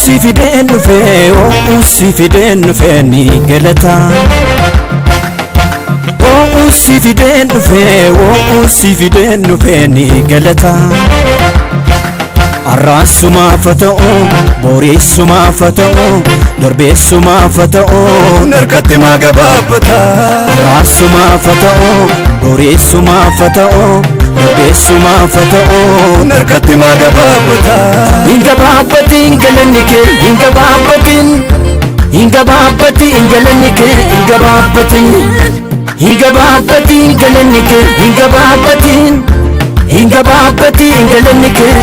si fideen dhufe si fideen dhufe ni galata si fideen dhufe si fideen dhufe ni galata arrasuma fata'u borisuma fata'u darbesuma fata'u narkatti magababata arrasuma fata'u borisuma fata'u darbesuma fata'u narkatti magababata ingababatin galanike ingababatin galanike ingababatin galanike ingababatin galanike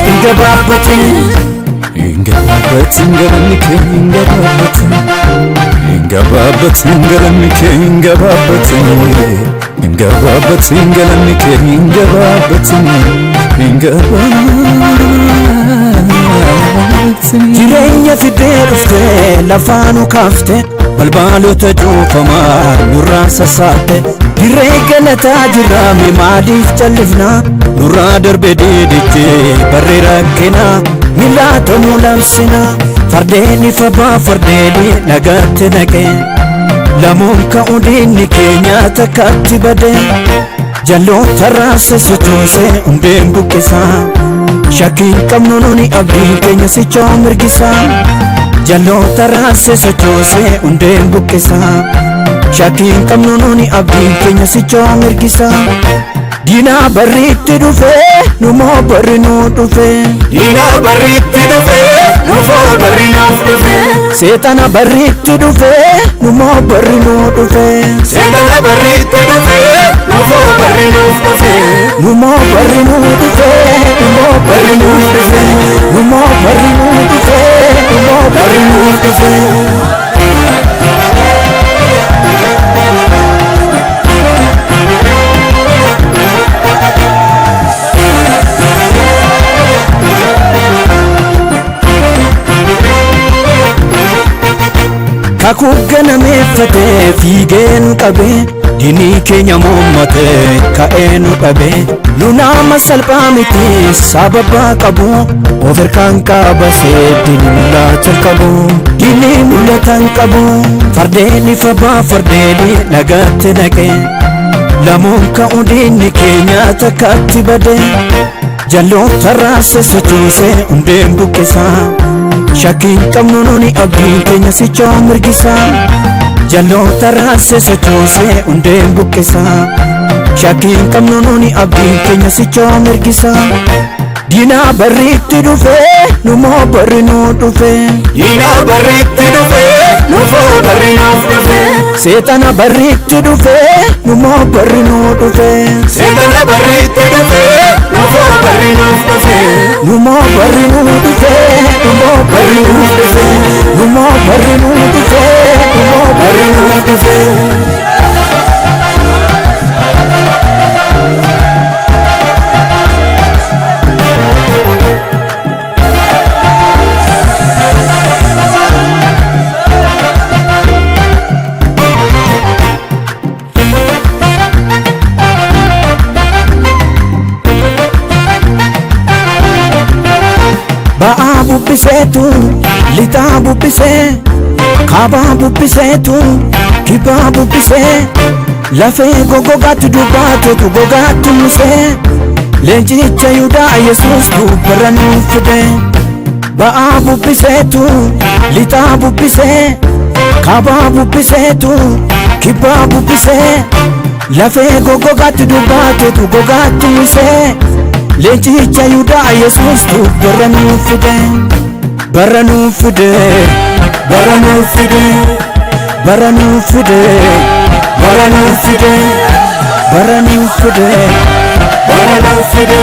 jireenya fidee dhufte lafaanu kaafte balbaalota cuufamaa nurraa sassaabte dirree galataa jirraame maaliif callifna nurraa darbe diidichi barree rakkina milaatamuu labsina fardeeni fabaa fardeeni nagaatti naqe lamuun ka'u diinni keenya takkatti bade jalloota raase sochoose hundeen buqqisa shakkiin qabnu nuni abdiin keenya sichoo mirgisa jalloota raase sochoose hundeen buqqisa shakkiin qabnu nuni abdiin keenya sichoo mirgisa diinaa barriitti dhufe numoo barri nuu dhufe diinaa barriitti dhufe numoo barri nuuf dhufe seexana barriitti dhufe numoo barri nuu dhufe seexana barriitti dhufe numoo barri nuuf dhufe numoo barri nuu dhufe numoo barri nuuf dhufe numoo barri nuu dhufe numoo barri nuuf dhufe kakuu ganameeffatee fiigeen qabe diinii keenya muummate ka'een dhabe nunaama salphaa miti sababa qabu of harkaan qabasee diinii mul'atan qabu diinii mul'atan qabu fardeeni fabaa fardeeni nagaatti naqe lamuun ka'u diinni keenya takkatti bade jalloota raase sochoose hundeen buqqisa shakkiin qabnu nuni abdiin keenya sichoo mirgisa jalloota raase sochoose hundeen buqqisa shakkiin qabnu nuni abdiin keenya sichoo mirgisa diinaa barriitti dhufe numoo barri nuu dhufe diinaa barriitti dhufe numoo barri nuuf dhufe seexana barriitti dhufe numoo barri nuu dhufe seexana barriitti dhufe numoo barri nuuf dhufe numoo barri nuu dhufe numoo barri nuuf dhufe numoo barri nuu dhufe numoo barri nuuf dhufe ba'aa bubbiseetu lixaa bubbisee kaabaa bubbiseetu kibbaa bubbisee lafee gogogaatti dubbaatetu gogaatti musee leenjicha Yihudaa Yesuus dubbarra nuuf fide ba'aa bubbiseetu lixaa bubbisee kaabaa bubbiseetu kibbaa bubbisee lafee gogogaatti dubbaatetu gogaatti musee leenjicha Yihudaa Yesuus dubbarra nuuf fide barra nuuf fide barra nuuf fide barra nuuf fide barra nuuf fide barra nuuf fide barra nuuf fide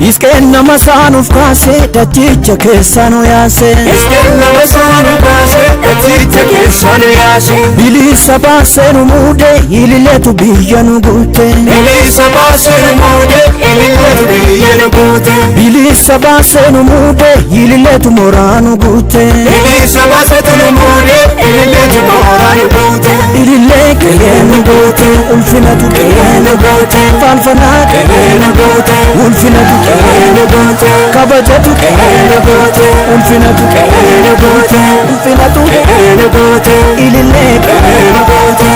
Iskeen nama saanuuf kaasee dachicha keessaa nu yaase. Iskeen nama saanuuf kaasee dachicha keessaa nu yaase. Bilisa baasee nu muude ilileetu biyya nu guute. Bilisa baasee nu muude ilileetu biyya nu guute. Bilisa baasee nu muude ilileetu mooraa nu guute. Bilisa baasee nu muude ilileetu mooraa nu guute. Ililee qe'ee nu guute ulfinatu qe'ee nu guute. Faarfannaa qe'ee nu guute ulfinatu qe'ee nu guute. Kabajatu qe'ee nu guute ulfinatu qe'ee nu guute. Ulfinatu qe'ee nu guute. Ililee qe'ee nu guute.